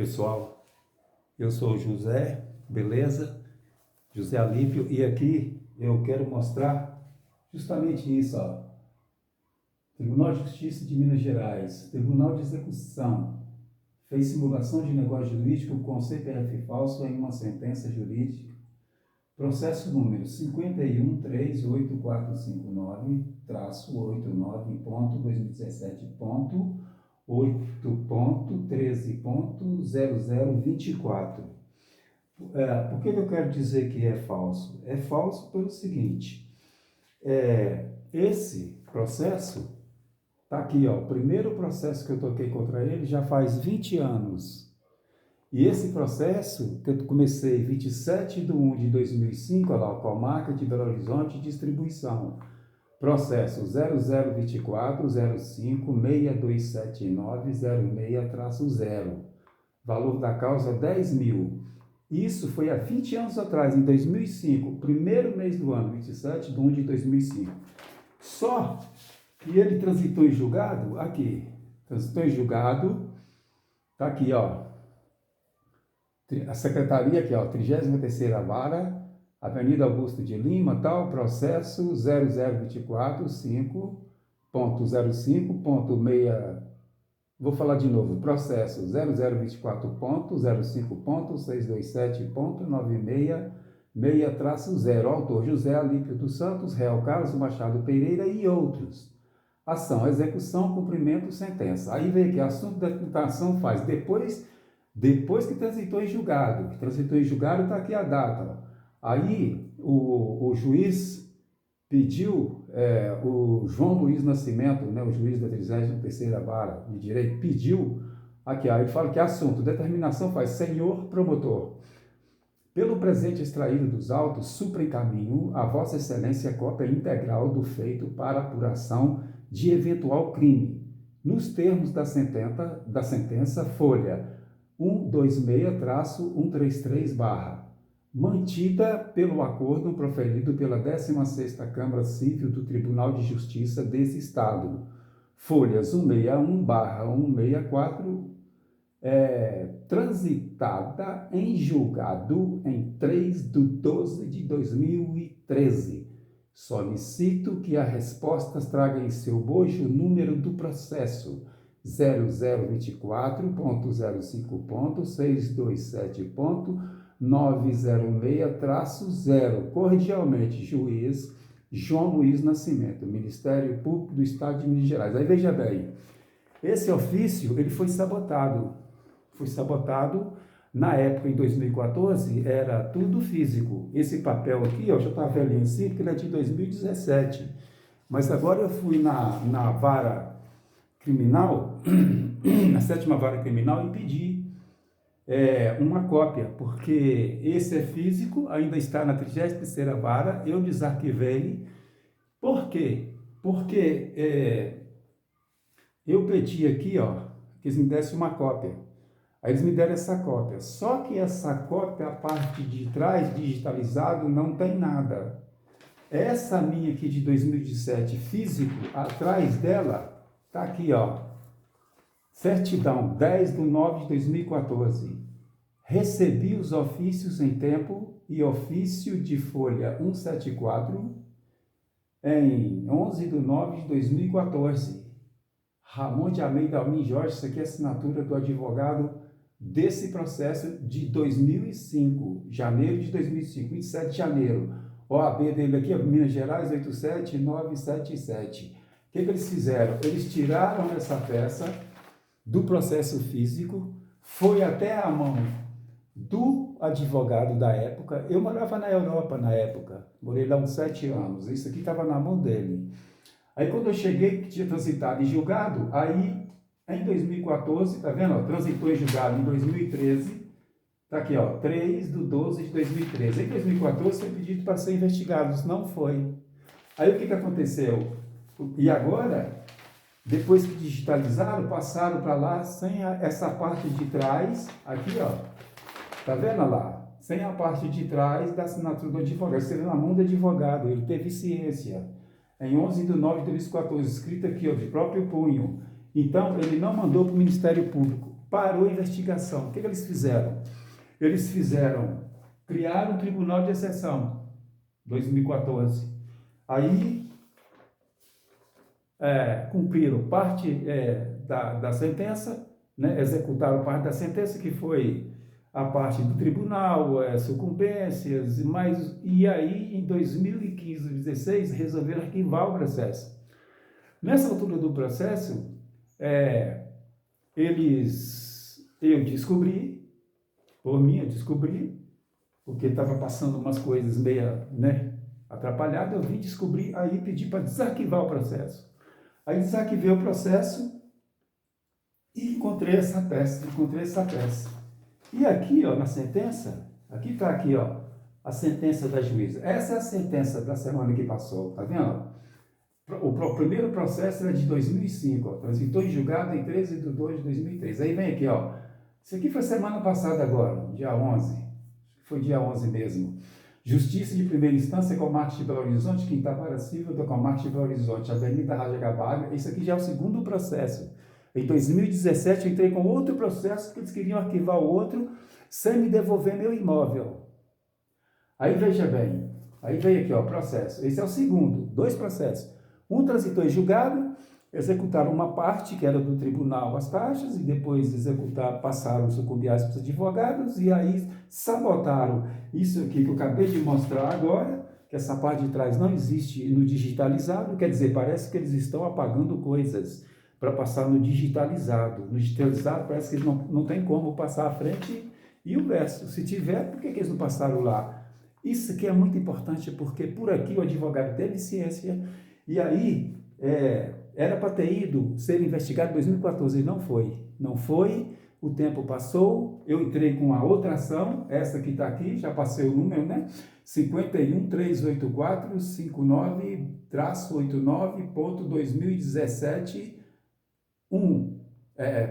Pessoal, eu sou o José, beleza? José Alípio, e aqui eu quero mostrar justamente isso, ó. Tribunal de Justiça de Minas Gerais, Tribunal de Execução, fez simulação de negócio jurídico com CPF falso em uma sentença jurídica. Processo número 51.3.845.9.8.13.0024. Por que eu quero dizer que é falso? É falso pelo seguinte, esse processo está aqui, ó, o primeiro processo que eu toquei contra ele já faz 20 anos. E esse processo, que eu comecei 27/1/2005, olha lá, Comarca de Belo Horizonte, distribuição. Processo 0024-05-6279-06-0. Valor da causa 10 mil. Isso foi há 20 anos atrás, em 2005, primeiro mês do ano, 27/1/2005. Só que ele transitou em julgado, aqui, transitou em julgado, tá aqui, ó. A secretaria aqui, ó, 33ª Vara, Avenida Augusto de Lima, tal, processo 0024.05.6, vou falar de novo, processo 0024.05.627.966-0, autor José Alípio dos Santos, réu Carlos Machado Pereira e outros. Ação, execução, cumprimento, sentença. Aí vem que o assunto da ação faz depois que transitou em julgado. Está aqui a data. Ó. Aí o juiz pediu, o João Luiz Nascimento, né, o juiz da 33ª Vara de Direito, pediu, aqui, ó, ele fala que assunto, determinação faz, senhor promotor, pelo presente extraído dos autos, supraencaminho a Vossa Excelência cópia integral do feito para apuração de eventual crime, nos termos da sentença folha 126-133/, mantida pelo acordo proferido pela 16ª Câmara Civil do Tribunal de Justiça desse Estado, folhas 161/164, transitada em julgado em 3/12/2013. Solicito que as respostas tragam em seu bojo o número do processo 0024.05.627.906-0. Cordialmente, juiz João Luiz Nascimento, Ministério Público do Estado de Minas Gerais. Aí veja bem, esse ofício ele foi sabotado. Na época, em 2014, era tudo físico. Esse papel aqui, ó, já está velhinho assim, porque ele é de 2017. Mas agora eu fui na vara criminal, na 7ª Vara Criminal, e pedi uma cópia, porque esse é físico, ainda está na 33ª Vara, eu desarquivei. Por quê? Porque eu pedi aqui, ó, que eles me dessem uma cópia. Aí eles me deram essa cópia. Só que essa cópia, a parte de trás, digitalizado, não tem nada. Essa minha aqui de 2017, físico, atrás dela, tá aqui, ó. Certidão, 10/9/2014. Recebi os ofícios em tempo e ofício de folha 174 em 11/9/2014. Ramon de Almeida Almin Jorge, isso aqui é a assinatura do advogado desse processo de 2005, janeiro de 2005, 27 de janeiro. OAB dele aqui, Minas Gerais, 87977. O que eles fizeram? Eles tiraram essa peça do processo físico, foi até a mão do advogado da época. Eu morava na Europa na época, morei lá uns 7 anos, isso aqui estava na mão dele. Aí quando eu cheguei, que tinha transitado em julgado, aí em 2014, tá vendo? Ó, transitou em julgado em 2013, tá aqui, ó, 3/12/2013. Em 2014 foi pedido para ser investigado, não foi. Aí o que aconteceu? E agora, depois que digitalizaram, passaram para lá sem essa parte de trás, aqui, ó, tá vendo lá? Sem a parte de trás da assinatura do advogado, seria na mão do advogado, ele teve ciência. Em 11/9/2014, escrito aqui, ó, de próprio punho. Então, ele não mandou para o Ministério Público. parou a investigação. O que eles fizeram? Eles criaram um tribunal de exceção, 2014. Aí, cumpriram parte da sentença, né, executaram parte da sentença, que foi a parte do tribunal, sucumbências, e aí, em 2015, 2016, resolveram arquivar o processo. Nessa altura do processo, eu descobri, porque estava passando umas coisas meio, né, atrapalhadas, eu vim descobrir, aí pedi para desarquivar o processo. Aí desarquivei o processo e encontrei essa peça. E aqui, ó, na sentença, aqui está aqui, ó, a sentença da juíza. Essa é a sentença da semana que passou, tá vendo? O primeiro processo era de 2005, ó, transitou em julgado em 13 de 2 de 2003. Aí vem aqui, ó, isso aqui foi semana passada agora, dia 11, foi dia 11 mesmo. Justiça de primeira instância, Comarca de Belo Horizonte, Quinta Vara Civil da Comarca de Belo Horizonte, Avenida Rajagabaga. Isso aqui já é o segundo processo. Em 2017 eu entrei com outro processo, porque eles queriam arquivar o outro sem me devolver meu imóvel. Aí veja bem, aí veio aqui, ó, processo. Esse é o segundo, 2 processos. Um transitou em julgado, executaram uma parte, que era do tribunal, as taxas, e depois passaram a sucumbir para os advogados, e aí sabotaram isso aqui que eu acabei de mostrar agora, que essa parte de trás não existe no digitalizado, quer dizer, parece que eles estão apagando coisas para passar no digitalizado. No digitalizado parece que eles não tem como passar à frente, e o verso, se tiver, por que eles não passaram lá? Isso aqui é muito importante, porque por aqui o advogado teve ciência, e aí era para ter ido ser investigado em 2014, e não foi, o tempo passou, eu entrei com a outra ação, essa que está aqui, já passei o número, né? 51.384-59-89.2017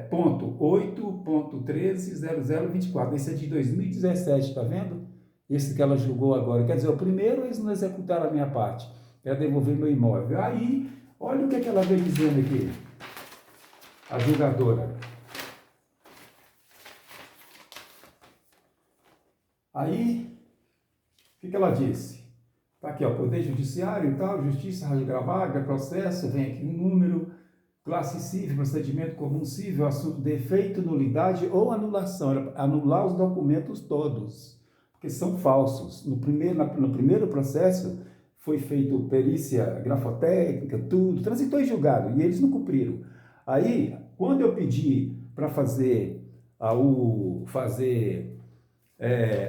ponto 8.130024. Esse é de 2017, tá vendo? Esse que ela julgou agora. Quer dizer, o primeiro eles não executaram a minha parte, é devolver meu imóvel. Aí, olha o que ela veio dizendo aqui, a julgadora. Aí, o que ela disse? Está aqui, ó, Poder Judiciário e tal, Justiça, Rajagabaga, processo, vem aqui um número, classe civil, procedimento comum civil, assunto defeito, nulidade ou anulação, anular os documentos todos, porque são falsos. No primeiro processo foi feito perícia grafotécnica, tudo, transitou em julgado, e eles não cumpriram. Aí, quando eu pedi para fazer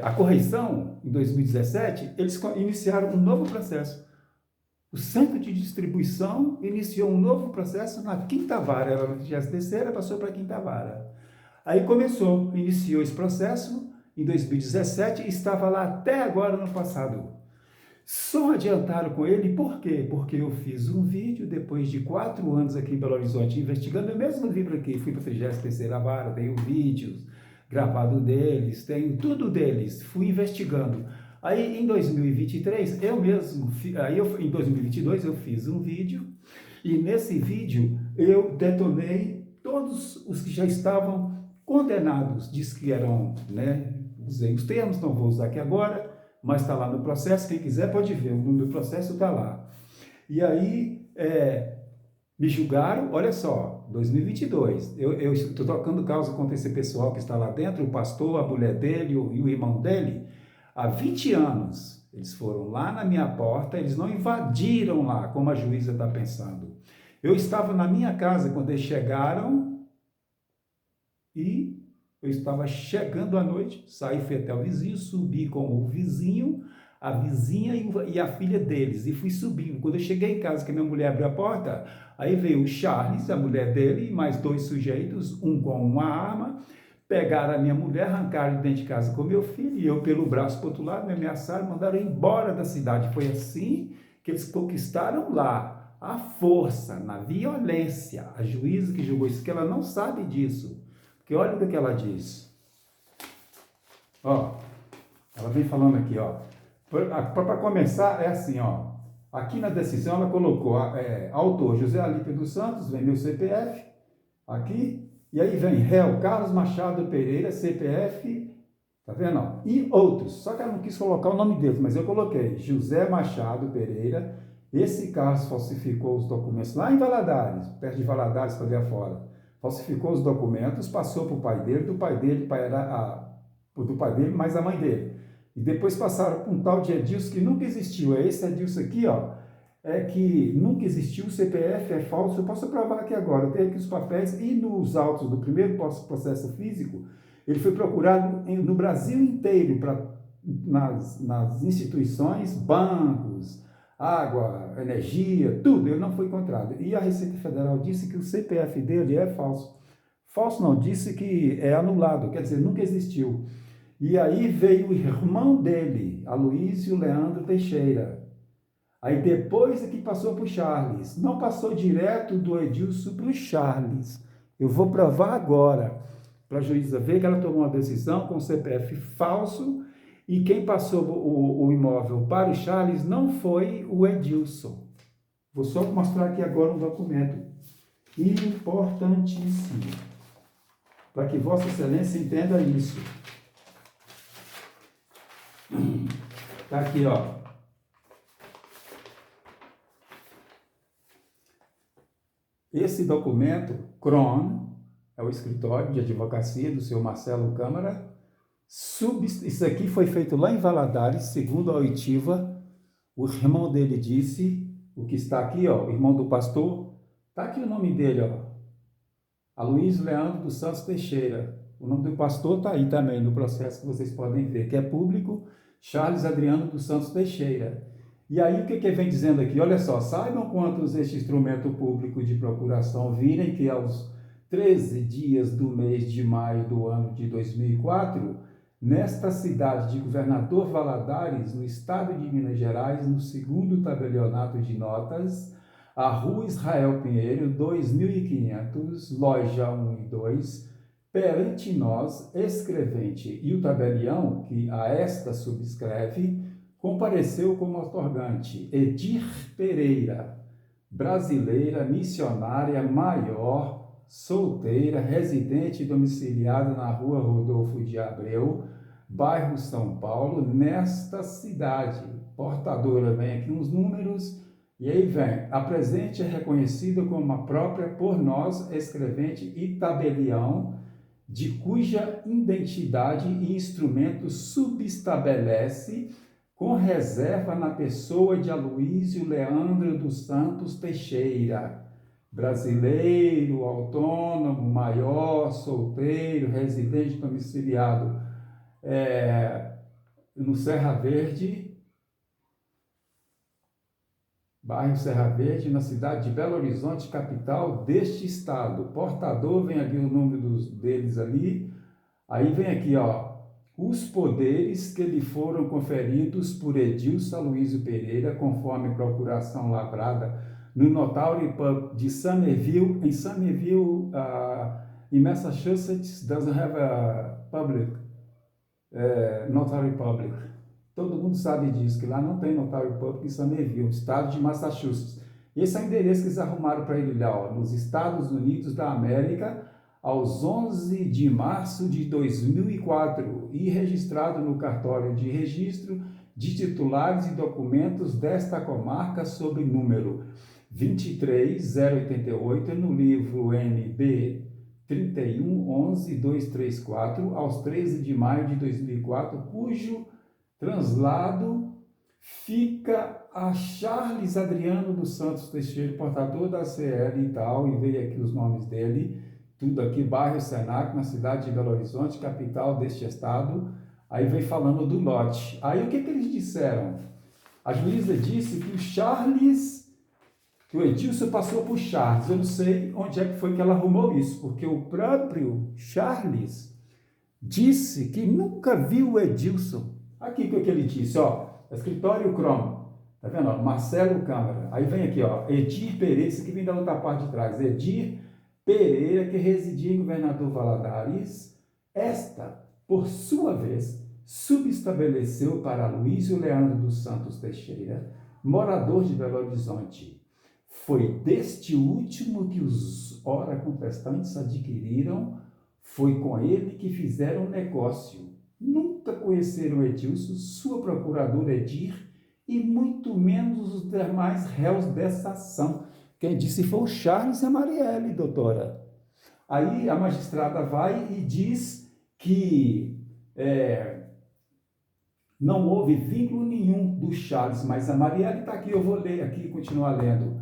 a correição, em 2017, eles iniciaram um novo processo. O Centro de Distribuição iniciou um novo processo na Quinta Vara, era na 33ª, passou para a Quinta Vara. Aí iniciou esse processo em 2017 e estava lá até agora no passado. Só adiantaram com ele, por quê? Porque eu fiz um vídeo depois de 4 anos aqui em Belo Horizonte, investigando o mesmo livro aqui, fui para a 33ª Vara, tenho vídeos gravados deles, tenho tudo deles, fui investigando. Aí em 2023, em 2022 eu fiz um vídeo, e nesse vídeo eu detonei todos os que já estavam condenados, diz que eram, né, usei os termos, não vou usar aqui agora, mas está lá no processo, quem quiser pode ver, o nome do processo está lá. E aí, me julgaram, olha só, 2022, eu estou tocando causa contra esse pessoal que está lá dentro, o pastor, a mulher dele e o irmão dele, há 20 anos, eles foram lá na minha porta, eles não invadiram lá, como a juíza está pensando. Eu estava na minha casa quando eles chegaram, e eu estava chegando à noite, saí, fui até o vizinho, subi com o vizinho, a vizinha e a filha deles, e fui subindo. Quando eu cheguei em casa, que a minha mulher abriu a porta, aí veio o Charles, a mulher dele, e mais 2 sujeitos, um com uma arma, pegaram a minha mulher, arrancaram de dentro de casa com meu filho, e eu pelo braço para o outro lado, me ameaçaram, mandaram embora da cidade. Foi assim que eles conquistaram lá, à força, na violência. A juíza que julgou isso, que ela não sabe disso. Porque olha o que ela diz. Ó, ela vem falando aqui, ó. Para começar, é assim, ó. Aqui na decisão ela colocou autor José Alípio dos Santos, vem meu CPF, aqui, E aí vem réu Carlos Machado Pereira, CPF, tá vendo? E outros. Só que ela não quis colocar o nome deles, mas eu coloquei José Machado Pereira. Esse Carlos falsificou os documentos lá em Valadares, perto de Valadares, para ali afora. Falsificou os documentos, passou para o pai dele, do pai dele do pai dele mais a mãe dele. E depois passaram para um tal de Edilson que nunca existiu. É esse Edilson aqui, ó. É que nunca existiu, o CPF é falso. Eu posso provar aqui agora. Eu tenho aqui os papéis e nos autos do primeiro processo físico, ele foi procurado no Brasil inteiro, nas instituições, bancos, água, energia, tudo. Ele não foi encontrado. E a Receita Federal disse que o CPF dele é falso. Falso não, disse que é anulado, quer dizer, nunca existiu. E aí veio o irmão dele, Aloysio Leandro Teixeira. Aí depois é que passou para o Charles. Não passou direto do Edilson para o Charles. Eu vou provar agora, para a juíza ver que ela tomou uma decisão com o CPF falso e quem passou o imóvel para o Charles não foi o Edilson. Vou só mostrar aqui agora um documento importantíssimo, para que Vossa Excelência entenda isso. Está aqui, ó. Esse documento, CRON, é o escritório de advocacia do senhor Marcelo Câmara. Isso aqui foi feito lá em Valadares, segundo a oitiva. O irmão dele disse, o que está aqui, ó, o irmão do pastor, está aqui o nome dele, ó, Aloysio Leandro dos Santos Teixeira. O nome do pastor está aí também no processo que vocês podem ver, que é público, Charles Adriano dos Santos Teixeira. E aí o que vem dizendo aqui? Olha só, saibam quantos este instrumento público de procuração virem que aos 13 dias do mês de maio do ano de 2004, nesta cidade de Governador Valadares, no estado de Minas Gerais, no segundo tabelionato de notas, a Rua Israel Pinheiro, 2500, loja 1 e 2, perante nós, escrevente e o tabelião, que a esta subscreve, compareceu como otorgante Edir Pereira, brasileira, missionária, maior, solteira, residente e domiciliada na rua Rodolfo de Abreu, bairro São Paulo, nesta cidade. Portadora, vem aqui uns números, e aí vem, a presente é reconhecida como a própria por nós, escrevente e tabelião, de cuja identidade e instrumento subestabelece com reserva na pessoa de Aloysio Leandro dos Santos Teixeira, brasileiro, autônomo, maior, solteiro, residente domiciliado no Serra Verde, bairro Serra Verde, na cidade de Belo Horizonte, capital deste estado. Portador, vem aqui o nome deles ali, aí vem aqui, ó, os poderes que lhe foram conferidos por Edilson Aloysio Pereira, conforme procuração lavrada no Notary Public de Somerville, em Somerville, em Massachusetts, doesn't have a public, Notary Public. Todo mundo sabe disso, que lá não tem Notary Public em Somerville, estado de Massachusetts. Esse é o endereço que eles arrumaram para ele lá, ó, nos Estados Unidos da América, aos 11 de março de 2004 e registrado no cartório de registro de titulares e documentos desta comarca sob número 23088 no livro NB 3111234 aos 13 de maio de 2004, cujo translado fica a Charles Adriano dos Santos Teixeira, portador da CL e tal, e veio aqui os nomes dele, tudo aqui, bairro Senac, na cidade de Belo Horizonte, capital deste estado. Aí vem falando do lote. Aí o que eles disseram? A juíza disse que o Charles, que o Edilson passou por Charles. Eu não sei onde é que foi que ela arrumou isso, porque o próprio Charles disse que nunca viu o Edilson. Aqui o que ele disse, ó, escritório Chrome, tá vendo? Ó, Marcelo Câmara. Aí vem aqui, ó, Edir Pereira, isso aqui vem da outra parte de trás, Edir Pereira, que residia em Governador Valadares, esta, por sua vez, subestabeleceu para Aloysio Leandro dos Santos Teixeira, morador de Belo Horizonte. Foi deste último que os ora contestantes adquiriram, foi com ele que fizeram negócio. Nunca conheceram Edilson, sua procuradora Edir, e muito menos os demais réus dessa ação. Quem disse foi o Charles e a Marielle, doutora. Aí a magistrada vai e diz que não houve vínculo nenhum do Charles, mas a Marielle está aqui, eu vou ler aqui e continuar lendo,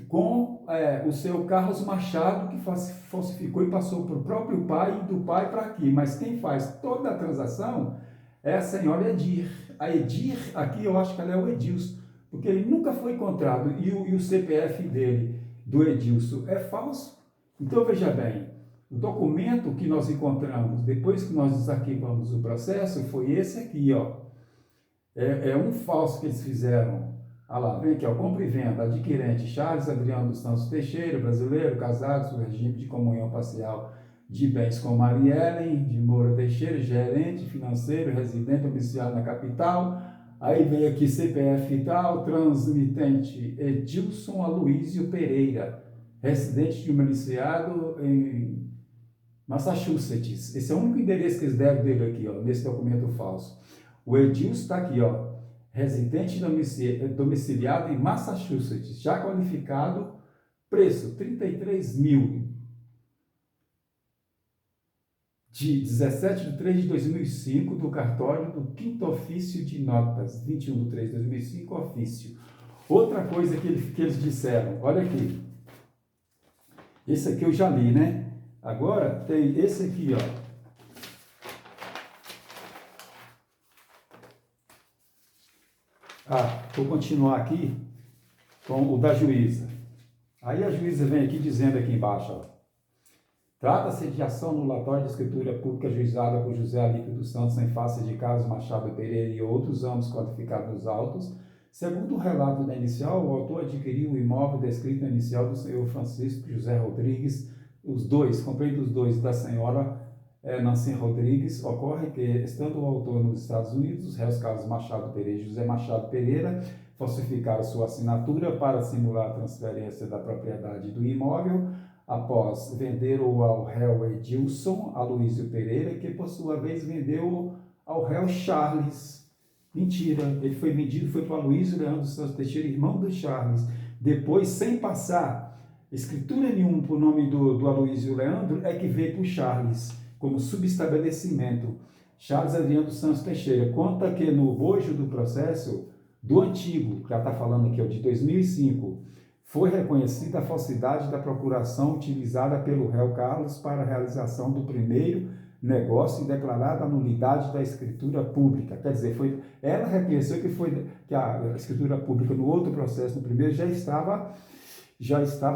com o seu Carlos Machado, que falsificou e passou para o próprio pai e do pai para aqui. Mas quem faz toda a transação é a senhora Edir. A Edir, aqui eu acho que ela é o Edilson, porque ele nunca foi encontrado e o CPF dele, do Edilson, é falso. Então, veja bem, o documento que nós encontramos depois que nós desarquivamos o processo foi esse aqui, ó. É um falso que eles fizeram. Olha lá, vem aqui, ó, compra e venda, adquirente Charles Adriano dos Santos Teixeira, brasileiro, casado, sob regime de comunhão parcial de bens com Marielle de Moura Teixeira, gerente financeiro, residente domiciliado na capital. Aí vem aqui CPF e tal, transmitente Edilson Aloísio Pereira, residente de domiciliado em Massachusetts. Esse é o único endereço que eles deram dele aqui, ó, nesse documento falso. O Edilson está aqui, ó, residente domiciliado em Massachusetts, já qualificado, preço 33 mil, de 17 de 3 de 2005, do cartório do 5º ofício de notas, 21 de 3 de 2005, ofício. Outra coisa que eles disseram, olha aqui, esse aqui eu já li, né? Agora tem esse aqui, ó. Vou continuar aqui com o da juíza. Aí a juíza vem aqui dizendo aqui embaixo, ó. Trata-se de ação anulatória de escritura pública ajuizada por José Alípio dos Santos em face de Carlos Machado Pereira e outros ambos qualificados nos autos. Segundo o relato da inicial, o autor adquiriu o imóvel descrito na inicial do senhor Francisco José Rodrigues, os dois, comprei dos dois, da senhora Nancy Rodrigues. Ocorre que, estando o autor nos Estados Unidos, os réus Carlos Machado Pereira e José Machado Pereira falsificaram sua assinatura para simular a transferência da propriedade do imóvel, após vender-o ao réu Edilson Aloísio Pereira, que por sua vez vendeu ao réu Charles. Mentira, ele foi vendido, foi para o Aloísio Leandro dos Santos Teixeira, irmão do Charles. Depois, sem passar escritura nenhuma para o nome do Aloísio Leandro, é que veio para o Charles, como subestabelecimento. Charles Adriano dos Santos Teixeira conta que no bojo do processo do antigo, que ela está falando aqui, ó, de 2005, foi reconhecida a falsidade da procuração utilizada pelo réu Carlos para a realização do primeiro negócio e declarada a nulidade da escritura pública. Quer dizer, ela reconheceu que a escritura pública no outro processo, no primeiro, já estava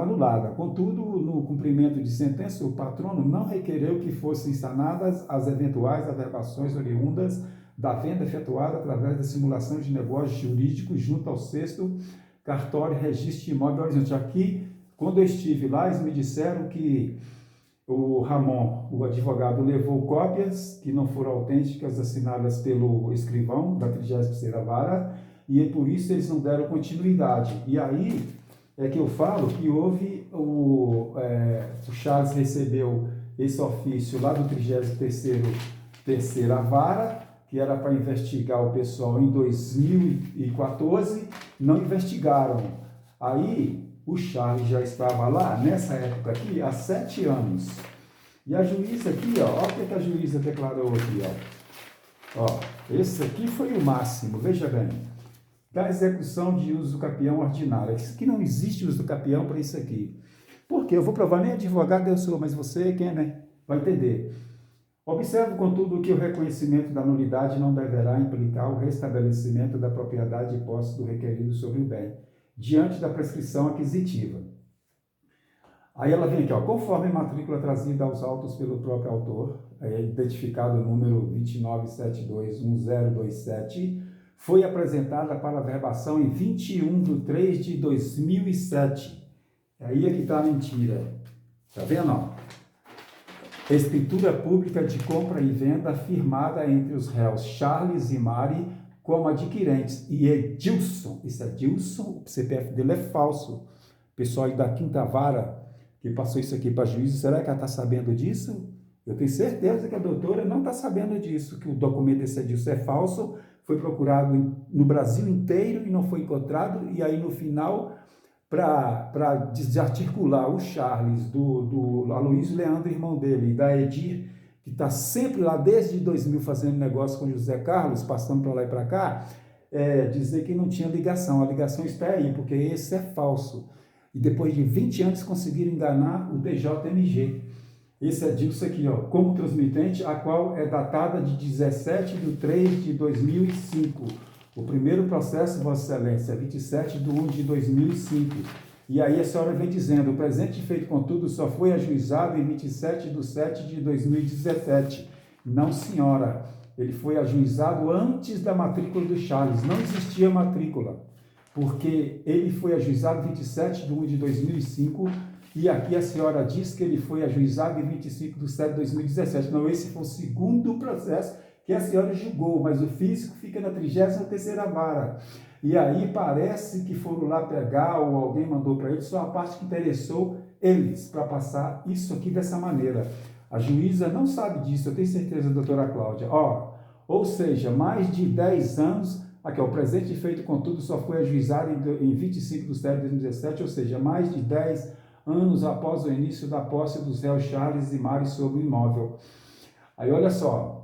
anulada. Contudo, no cumprimento de sentença, o patrono não requereu que fossem sanadas as eventuais averbações oriundas da venda efetuada através da simulação de negócio jurídico junto ao 6º cartório registro de imóvel Horizonte. Aqui, quando eu estive lá, eles me disseram que o Ramon, o advogado, levou cópias que não foram autênticas, assinadas pelo escrivão da 33ª Vara, e por isso eles não deram continuidade. E aí é que eu falo que houve o Charles recebeu esse ofício lá do 33ª Vara, que era para investigar o pessoal em 2014, não investigaram. Aí o Charles já estava lá, nessa época aqui, há 7 anos. E a juíza aqui, ó, olha o que a juíza declarou aqui, ó. Esse aqui foi o máximo, veja bem. Da execução de uso do capião ordinário. Isso aqui não existe uso do capião para isso aqui. Por quê? Eu vou provar, nem advogado eu sou, mas você, quem, né? Vai entender. Observo, contudo, que o reconhecimento da nulidade não deverá implicar o restabelecimento da propriedade e posse do requerido sobre o bem, diante da prescrição aquisitiva. Aí ela vem aqui, ó, conforme a matrícula trazida aos autos pelo próprio autor, identificado o número 29721027, foi apresentada para averbação em 21 de 3 de 2007. Aí é que está a mentira. Tá vendo, ó? Escritura pública de compra e venda firmada entre os réus Charles e Mari como adquirentes. E Edilson, esse Edilson, o CPF dele é falso. O pessoal aí da 5ª Vara que passou isso aqui para juízo, será que ela está sabendo disso? Eu tenho certeza que a doutora não está sabendo disso, que o documento desse Edilson é falso, foi procurado no Brasil inteiro e não foi encontrado, e aí no final, para desarticular o Charles, do Aloysio Leandro, irmão dele, e da Edir, que está sempre lá desde 2000 fazendo negócio com José Carlos, passando para lá e para cá, dizer que não tinha ligação. A ligação está aí, porque esse é falso. E depois de 20 anos conseguiram enganar o DJMG. Esse é disso aqui, ó, como transmitente, a qual é datada de 17/3/2005. O primeiro processo, Vossa Excelência, 27/1/2005. E aí a senhora vem dizendo, o presente feito contudo só foi ajuizado em 27/7/2017. Não, senhora, ele foi ajuizado antes da matrícula do Charles, não existia matrícula, porque ele foi ajuizado em 27/1/2005, e aqui a senhora diz que ele foi ajuizado em 25/7/2017. Não, esse foi o segundo processo que a senhora julgou, mas o físico fica na 33ª vara. E aí parece que foram lá pegar, ou alguém mandou para eles, só a parte que interessou eles, para passar isso aqui dessa maneira. A juíza não sabe disso, eu tenho certeza, doutora Cláudia. Ou seja, mais de 10 anos, aqui, o presente feito contudo só foi ajuizado em 25/7/2017, ou seja, mais de 10 anos após o início da posse dos réus Charles e Mari sobre o imóvel. Aí olha só,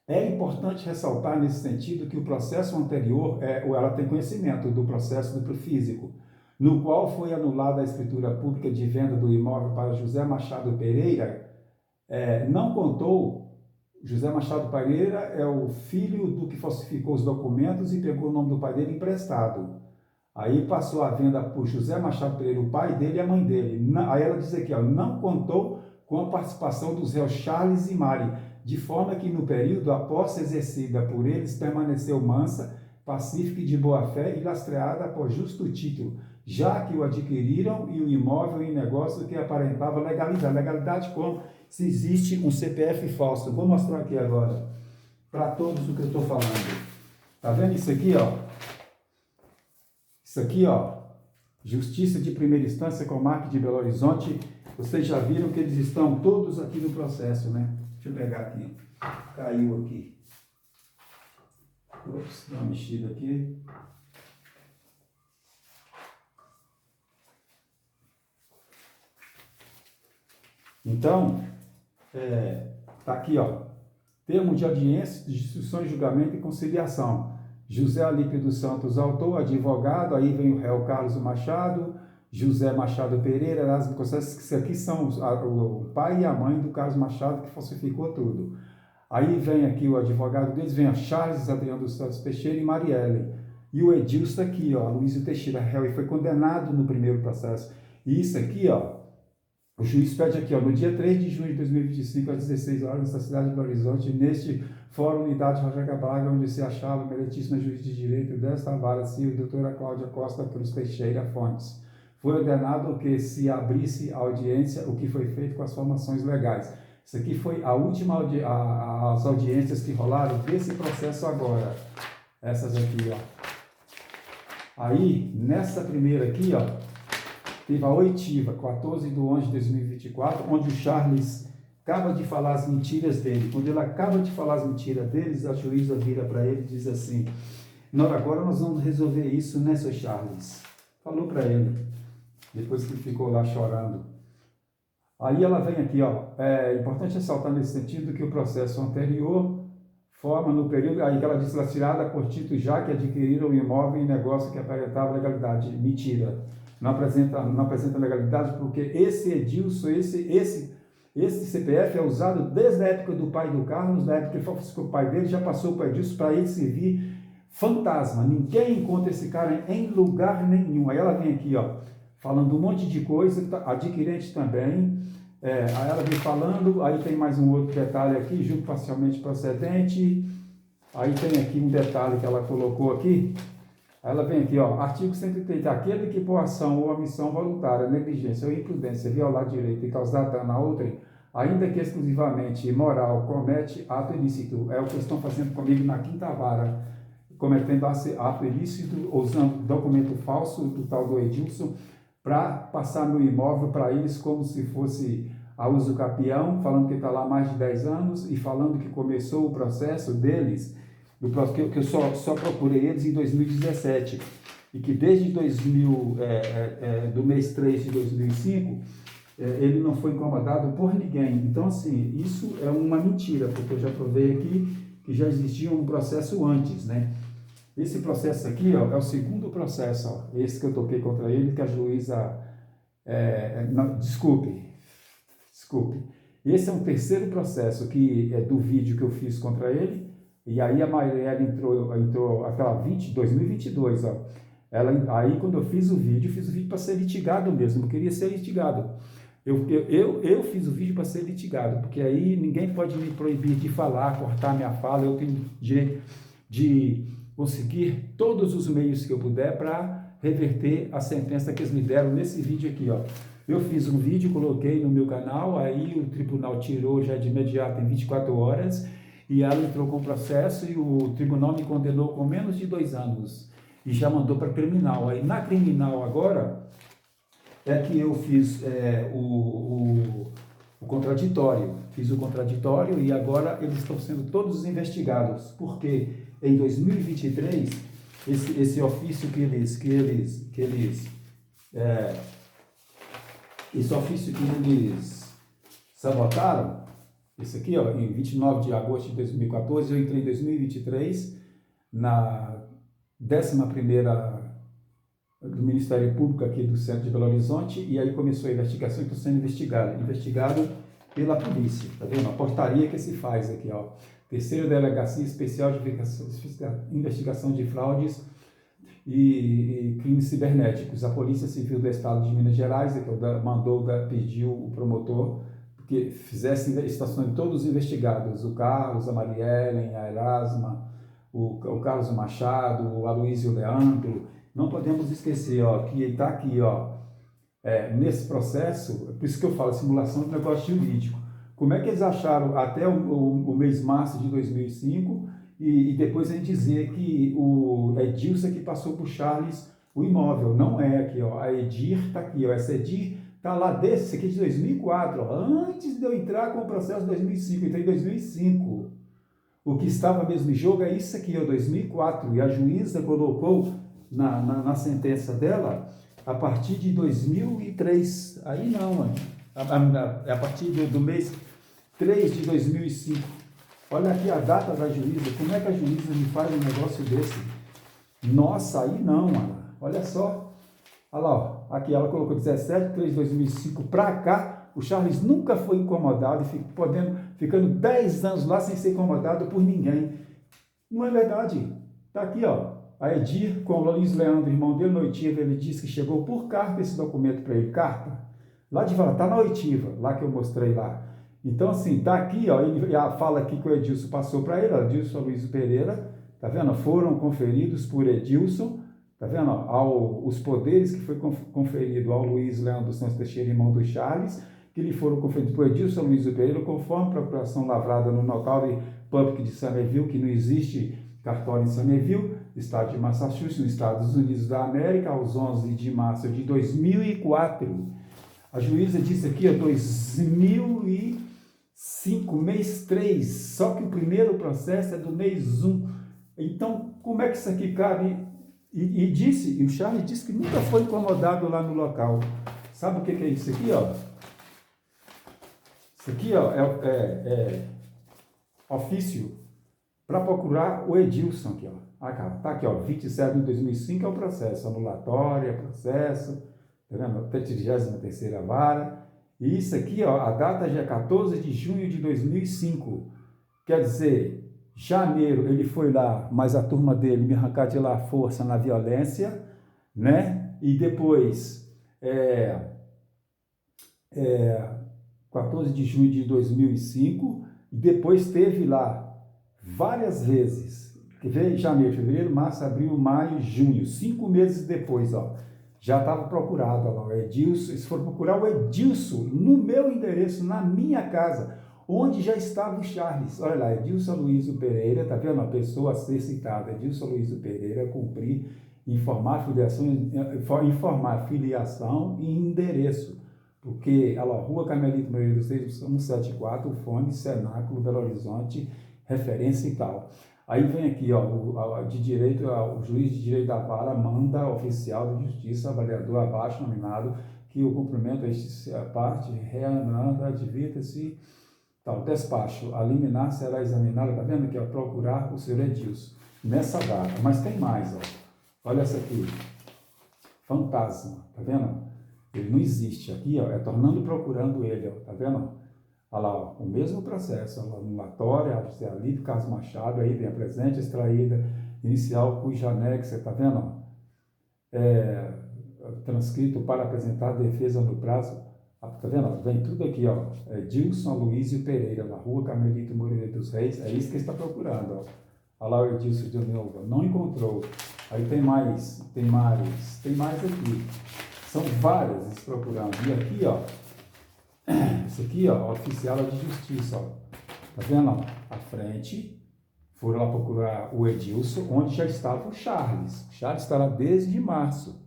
é importante ressaltar nesse sentido que o processo anterior, ela tem conhecimento do processo do físico, no qual foi anulada a escritura pública de venda do imóvel para José Machado Pereira, não contou. José Machado Pereira é o filho do que falsificou os documentos e pegou o nome do pai dele emprestado. Aí passou a venda por José Machado Pereira, o pai dele e a mãe dele. Aí ela diz aqui, não contou com a participação dos réus Charles e Mari, de forma que no período a posse exercida por eles permaneceu mansa, pacífica e de boa fé e lastreada por justo título, já que o adquiriram e o imóvel em negócio que aparentava legalidade. Legalidade como? Se existe um CPF falso. Vou mostrar aqui agora, para todos o que eu estou falando. Tá vendo isso aqui, Isso aqui, Justiça de Primeira Instância, Comarca de Belo Horizonte. Vocês já viram que eles estão todos aqui no processo, né? Deixa eu pegar aqui. Caiu aqui. Ops, dá uma mexida aqui. Então, tá aqui, termo de audiência, de instrução, julgamento e conciliação. José Alípio dos Santos, autor, advogado, aí vem o réu Carlos Machado, José Machado Pereira, isso aqui são o pai e a mãe do Carlos Machado que falsificou tudo. Aí vem aqui o advogado deles, vem a Charles Adriano dos Santos Teixeira e Marielle. E o Edilson aqui, Luísio Teixeira, réu, e foi condenado no primeiro processo. E isso aqui, o juiz pede aqui, no dia 3 de junho de 2025, às 16 horas, na cidade de Belo Horizonte, neste Fórum Unidade Roger Braga, onde se achava a meritíssima juiz de direito desta vara civil, doutora Cláudia Costa Cruz Teixeira Fontes. Foi ordenado que se abrisse a audiência, o que foi feito com as formações legais. Isso aqui foi a última as audiências que rolaram desse processo agora. Essas aqui, Aí, nessa primeira aqui, teve a oitiva, 14/11/2024, onde o Charles acaba de falar as mentiras dele. Quando ele acaba de falar as mentiras deles, a juíza vira para ele e diz assim, agora nós vamos resolver isso, né, seu Charles? Falou para ele, depois que ficou lá chorando. Aí ela vem aqui, é importante ressaltar nesse sentido que o processo anterior forma no período, aí que ela diz tirada por título já que adquiriram o imóvel em negócio que aparentava legalidade. Mentira. Não apresenta legalidade porque esse Edilson, esse CPF é usado desde a época do pai do Carlos, da época que falsificou o pai dele, já passou para o Edilson para ele servir fantasma. Ninguém encontra esse cara em lugar nenhum. Aí ela vem aqui, falando um monte de coisa, adquirente também. Aí ela vem falando, aí tem mais um outro detalhe aqui, julgo parcialmente procedente. Aí tem aqui um detalhe que ela colocou aqui. Aí ela vem aqui, artigo 130, aquele que por ação ou omissão voluntária, negligência ou imprudência violar direito e causar dano a outrem, ainda que exclusivamente imoral, comete ato ilícito. É o que estão fazendo comigo na 5ª vara, cometendo ato ilícito, usando documento falso do tal do Edilson, para passar meu imóvel para eles como se fosse a uso capião, falando que está lá há mais de 10 anos e falando que começou o processo deles, que eu só procurei eles em 2017 e que desde do mês 3 de 2005, ele não foi incomodado por ninguém. Então, assim, isso é uma mentira, porque eu já provei aqui que já existia um processo antes, né? Esse processo aqui, ó, é o segundo processo, ó, esse que eu toquei contra ele, que a juíza... não, desculpe. Esse é um terceiro processo que é do vídeo que eu fiz contra ele, e aí a Marielle entrou aquela 2022, ó. Aí quando eu fiz o vídeo para ser litigado mesmo, eu queria ser litigado. Eu fiz o vídeo para ser litigado, porque aí ninguém pode me proibir de falar, cortar minha fala, eu tenho direito de conseguir todos os meios que eu puder para reverter a sentença que eles me deram nesse vídeo aqui, ó. Eu fiz um vídeo, coloquei no meu canal, aí o tribunal tirou já de imediato em 24 horas, e ela entrou com o processo e o tribunal me condenou com menos de 2 anos, e já mandou para criminal. Aí na criminal agora, é que eu fiz o contraditório, fiz o contraditório e agora eles estão sendo todos investigados, porque em 2023, esse ofício esse ofício que eles sabotaram, esse aqui, ó, em 29 de agosto de 2014, eu entrei em 2023 na 11ª do Ministério Público aqui do Centro de Belo Horizonte, e aí começou a investigação e estou sendo investigado pela polícia, tá vendo? A portaria que se faz aqui, ó. Terceira Delegacia Especial de Investigação de Fraudes e Crimes Cibernéticos. A Polícia Civil do Estado de Minas Gerais pediu o promotor que fizesse a citação de todos os investigados, o Carlos, a Marielle, a Erasma, o Carlos Machado, o Aloysio Leandro. Não podemos esquecer, ó, que está aqui, ó, nesse processo, por isso que eu falo, simulação de negócio jurídico. Como é que eles acharam até o mês de março de 2005 e depois ele dizer que o Edilson que passou para o Charles o imóvel? Não é aqui, ó, a Edir está aqui, ó, essa Edir está lá esse aqui de 2004, ó, antes de eu entrar com o processo de 2005, entrei em 2005. O que estava mesmo em jogo é isso aqui, ó, 2004, e a juíza colocou na sentença dela a partir de 2003, aí não, a partir do mês 3 de 2005. Olha aqui a data da juíza, como é que a juíza me faz um negócio desse? Nossa, aí não, mano. Olha só, olha lá, ó. Aqui ela colocou 17 de 3 de 2005 para cá, o Charles nunca foi incomodado, ficando 10 anos lá sem ser incomodado por ninguém. Não é verdade, tá aqui, ó. A Edir, com o Luiz Leandro, irmão dele, na oitiva, ele disse que chegou por carta esse documento para ele, carta, lá de fora, tá na oitiva, lá que eu mostrei lá. Então, assim, tá aqui, ó, ele fala aqui que o Edilson passou para ele, ó, Edilson Luiz Pereira, tá vendo? Foram conferidos por Edilson, tá vendo? Os poderes que foi conferido ao Luiz Leandro Santos Teixeira, irmão do Charles, que lhe foram conferidos por Edilson Luiz Pereira, conforme procuração lavrada no Notary Public de Somerville, que não existe cartório em Somerville, estado de Massachusetts, nos Estados Unidos da América, aos 11 de março de 2004. A juíza disse aqui, ó, 2005, mês 3, só que o primeiro processo é do mês 1. Então, como é que isso aqui cabe? E o Charles disse que nunca foi incomodado lá no local. Sabe o que é isso aqui, ó? Isso aqui, ó, é ofício para procurar o Edilson aqui, ó. Tá aqui, ó, 27 de 2005 é o processo, anulatório, é processo, tá vendo? 33ª vara. E isso aqui, ó, a data já é 14 de junho de 2005. Quer dizer, janeiro ele foi lá, mas a turma dele me arrancar de lá à força na violência, né? E depois, 14 de junho de 2005, e depois teve lá várias vezes, que veio janeiro, fevereiro, março, abril, maio, junho, 5 meses depois, ó, já estava procurado, ó, o Edilson, eles foram procurar o Edilson no meu endereço, na minha casa, onde já estava o Charles. Olha lá, Edilson Luiz Pereira, tá vendo? A pessoa a ser citada, Edilson Luiz Pereira, cumprir informar filiação e endereço, porque Rua Carmelito Moreira dos Reis, 174, fone, Cenáculo, Belo Horizonte, referência e tal. Aí vem aqui, de direito, o juiz de direito da vara manda oficial de justiça, avaliador abaixo nominado, que o cumprimento a parte, reanimando, advirta-se, tal, despacho, a liminar será examinada, tá vendo aqui, procurar o senhor Edilson, nessa data. Mas tem mais, olha essa aqui, fantasma, tá vendo? Ele não existe, aqui, é tornando procurando ele, tá vendo? Olha lá, o mesmo processo, anulatória, alívio, caso Machado, aí vem a presente, extraída, inicial, cuja anexa, tá vendo? Transcrito para apresentar defesa no prazo, tá vendo? Vem tudo aqui, Edilson Aloísio Pereira, na Rua Carmelito Moreira dos Reis, é isso que ele está procurando, Olha lá o Edilson de novo, não encontrou. Aí tem mais aqui. São várias procurando. E aqui, esse aqui, oficial de justiça, tá vendo? À frente, foram lá procurar o Edilson, onde já estava o Charles. O Charles está lá desde março.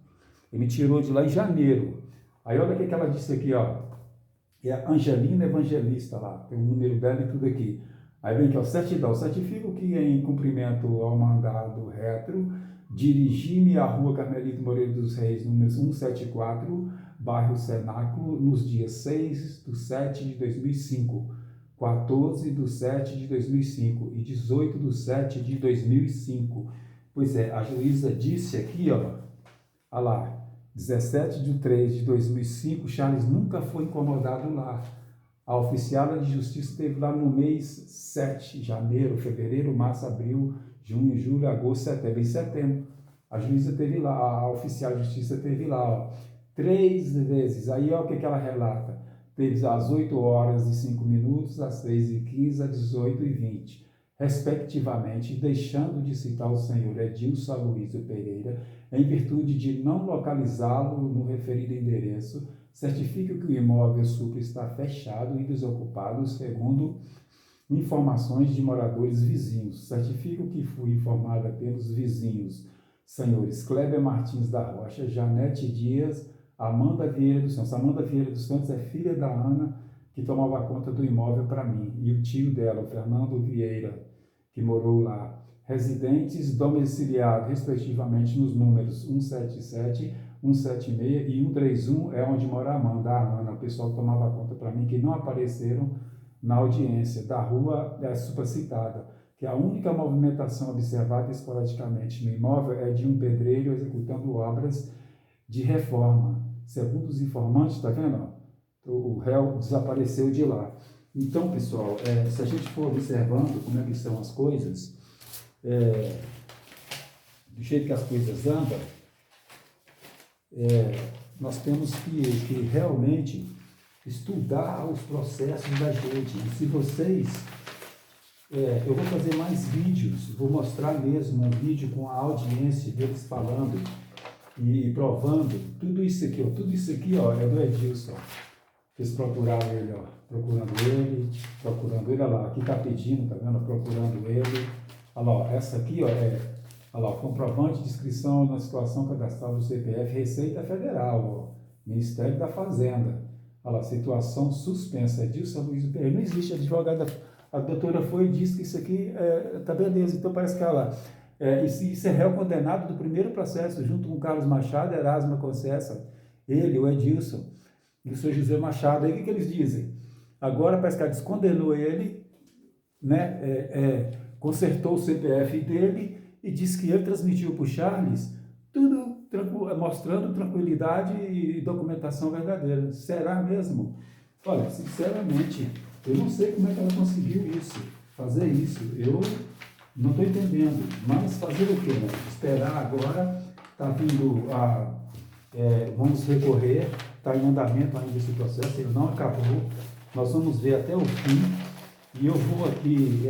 Ele me tirou de lá em janeiro. Aí olha o que ela disse aqui, É a Angelina Evangelista lá, tem o número dela e tudo aqui. Aí vem aqui, certidão. Certifico que em cumprimento ao mandado retro, dirigi-me à Rua Carmelito Moreira dos Reis, número 174, bairro Cenáculo, nos dias 6/7/2005, 14/7/2005 e 18/7/2005. Pois é, a juíza disse aqui, olha lá, 17/3/2005, Charles nunca foi incomodado lá. A oficial de justiça esteve lá no mês 7, janeiro, fevereiro, março, abril, junho, julho, agosto, setembro. Em setembro, a juíza esteve lá, a oficial de justiça esteve lá, 3 vezes. Aí, o que ela relata? Teve às 8h05, às 6h15, às 18h20, respectivamente, deixando de citar o senhor Edilson Aloísio Pereira, em virtude de não localizá-lo no referido endereço, certifica que o imóvel supra está fechado e desocupado, segundo informações de moradores vizinhos. Certifico que fui informada pelos vizinhos, senhores Kleber Martins da Rocha, Janete Dias, Amanda Vieira dos Santos. Amanda Vieira dos Santos é filha da Ana, que tomava conta do imóvel para mim, e o tio dela, o Fernando Vieira, que morou lá. Residentes domiciliados, respectivamente, nos números 177, 176 e 131, é onde mora a Amanda, a Ana, o pessoal que tomava conta para mim, que não apareceram na audiência da rua supracitada, que a única movimentação observada esporadicamente no imóvel é de um pedreiro executando obras de reforma. Segundo os informantes, está vendo? O réu desapareceu de lá. Então, pessoal, se a gente for observando como é que são as coisas, do jeito que as coisas andam, nós temos que realmente estudar os processos da gente. E se vocês... eu vou fazer mais vídeos, vou mostrar mesmo um vídeo com a audiência deles falando e provando tudo isso aqui, tudo isso aqui, é do Edilson. Eles procuraram ele, procurando ele, olha lá, aqui está pedindo, tá vendo? Procurando ele. Olha lá, essa aqui, olha lá, comprovante de inscrição na situação cadastral do CPF, Receita Federal, Ministério da Fazenda. Olha lá, situação suspensa, Edilson Aloísio Pereira. Não existe advogada, a doutora foi e disse que isso aqui tá beleza, então parece que ela... isso é réu condenado do primeiro processo, junto com Carlos Machado, Erasmo Concessa, ele, o Edilson, e o senhor José Machado. Aí o que eles dizem? Agora parece que ela descondenou ele, né? Consertou o CPF dele e disse que ele transmitiu para o Charles tudo mostrando tranquilidade e documentação verdadeira. Será mesmo? Olha, sinceramente, eu não sei como é que ela conseguiu isso, fazer isso. Eu não estou entendendo. Mas fazer o quê, né? Esperar agora, está vindo vamos recorrer, está em andamento ainda esse processo, ele não acabou. Nós vamos ver até o fim. E eu vou aqui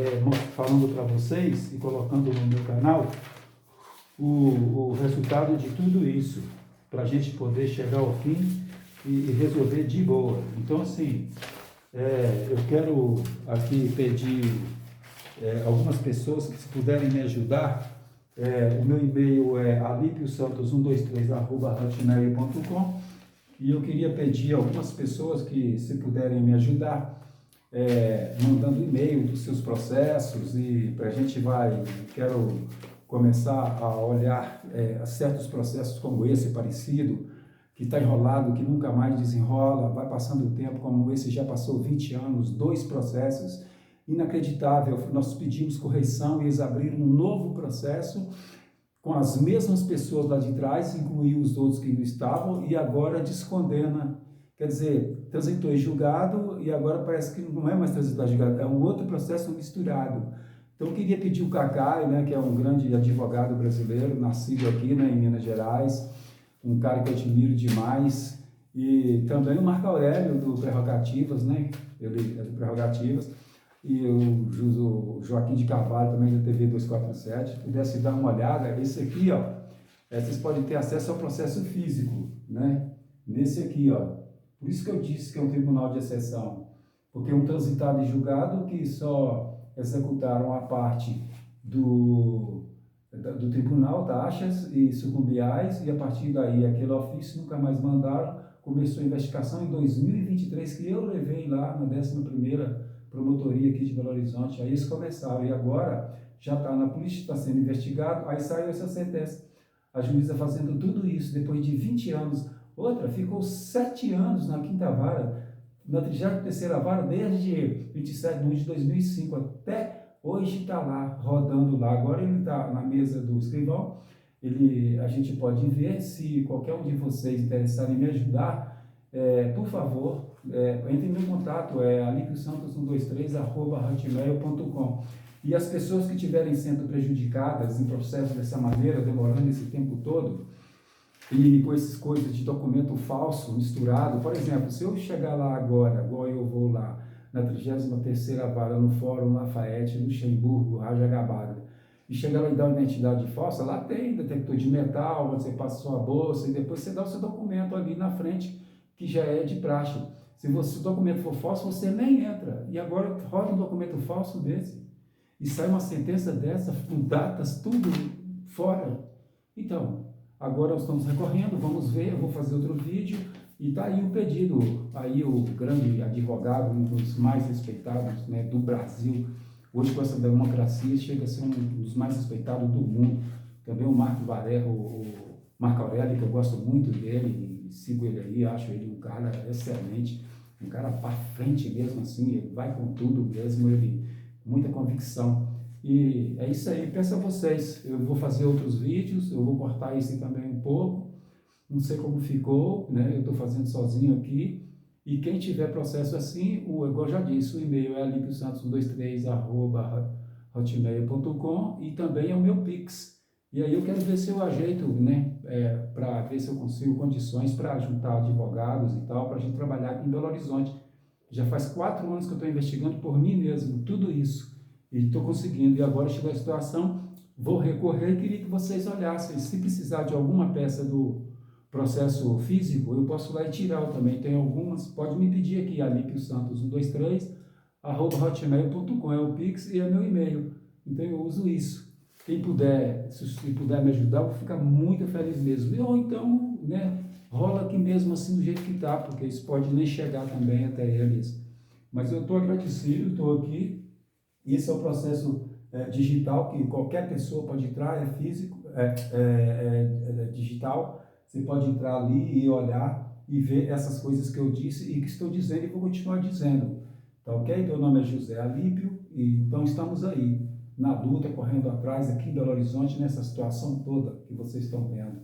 falando para vocês e colocando no meu canal o resultado de tudo isso, para a gente poder chegar ao fim e resolver de boa. Então, assim, eu quero aqui pedir algumas pessoas que, se puderem me ajudar, O meu e-mail é alipiosantos123@hotmail.com, e eu queria pedir a algumas pessoas que, se puderem me ajudar, mandando e-mail dos seus processos, e para a gente quero começar a olhar certos processos como esse, parecido, que está enrolado, que nunca mais desenrola, vai passando o tempo, como esse já passou 20 anos, 2 processos, inacreditável. Nós pedimos correção e eles abriram um novo processo com as mesmas pessoas lá de trás, incluiu os outros que não estavam, e agora descondena. Quer dizer, transitou em julgado e agora parece que não é mais transitar em julgado, é um outro processo misturado. Então eu queria pedir o Cacai, né, que é um grande advogado brasileiro, nascido aqui, né, em Minas Gerais, um cara que eu admiro demais, e também o Marco Aurélio do Prerrogativas, né, ele é do Prerrogativas, e o Joaquim de Carvalho também da TV 247, se pudesse dar uma olhada, esse aqui, ó, vocês podem ter acesso ao processo físico, né, nesse aqui, ó, por isso que eu disse que é um tribunal de exceção, porque é um transitado e julgado que só executaram a parte do tribunal, taxas e sucumbiais, e a partir daí aquele ofício nunca mais mandaram. Começou a investigação em 2023, que eu levei lá na 11ª promotoria aqui de Belo Horizonte, aí eles começaram, e agora já está na polícia, está sendo investigado, aí saiu essa sentença. A juíza fazendo tudo isso depois de 20 anos, outra ficou 7 anos na 5ª vara, na 33ª vara, desde 27 de 1 de 2005 até hoje está lá, rodando lá. Agora ele está na mesa do escrivão. A gente pode ver. Se qualquer um de vocês interessar em me ajudar, por favor, entre em meu contato, alipiosantos123@hotmail.com. E as pessoas que estiverem sendo prejudicadas em processo dessa maneira, demorando esse tempo todo, e com essas coisas de documento falso misturado, por exemplo, se eu chegar lá agora, igual eu vou lá, na 33ª vara, no Fórum Lafayette, Luxemburgo, Rajagabaga, e chegar lá e dar uma identidade falsa, lá tem detector de metal, você passa sua bolsa, e depois você dá o seu documento ali na frente, que já é de praxe. Se o documento for falso, você nem entra. E agora roda um documento falso desse, e sai uma sentença dessa, com datas, tudo fora. Então, agora nós estamos recorrendo, vamos ver, eu vou fazer outro vídeo, e está aí o pedido. Aí o grande advogado, um dos mais respeitados, né, do Brasil, hoje com essa democracia, chega a ser um dos mais respeitados do mundo. Também o Marco Aurélio, que eu gosto muito dele, e sigo ele aí, acho ele um cara excelente, um cara para frente mesmo, assim, ele vai com tudo mesmo, ele muita convicção. E é isso aí, peço a vocês, eu vou fazer outros vídeos, eu vou cortar esse também um pouco, não sei como ficou, né? Eu estou fazendo sozinho aqui, e quem tiver processo assim, igual eu já disse, o e-mail é alipiosantos123@hotmail.com, e também é o meu Pix, e aí eu quero ver se eu ajeito, né, para ver se eu consigo condições para juntar advogados e tal, para a gente trabalhar aqui em Belo Horizonte. Já faz 4 anos que eu estou investigando por mim mesmo, tudo isso, e estou conseguindo, e agora chegou a situação, vou recorrer, e queria que vocês olhassem, se precisar de alguma peça do processo físico, eu posso lá e tirar também, tem algumas, pode me pedir aqui, alipiosantos123@hotmail.com, é o Pix e é meu e-mail, então eu uso isso. Quem puder, se puder me ajudar, eu vou ficar muito feliz mesmo, ou então, né, rola aqui mesmo assim do jeito que está, porque isso pode nem chegar também até eles. Mas eu estou agradecido, estou aqui. Esse é o processo digital, que qualquer pessoa pode entrar, é físico, é digital. Você pode entrar ali e olhar e ver essas coisas que eu disse e que estou dizendo e vou continuar dizendo. Tá ok? Meu nome é José Alípio, e então estamos aí, na luta, correndo atrás aqui em Belo Horizonte, nessa situação toda que vocês estão vendo.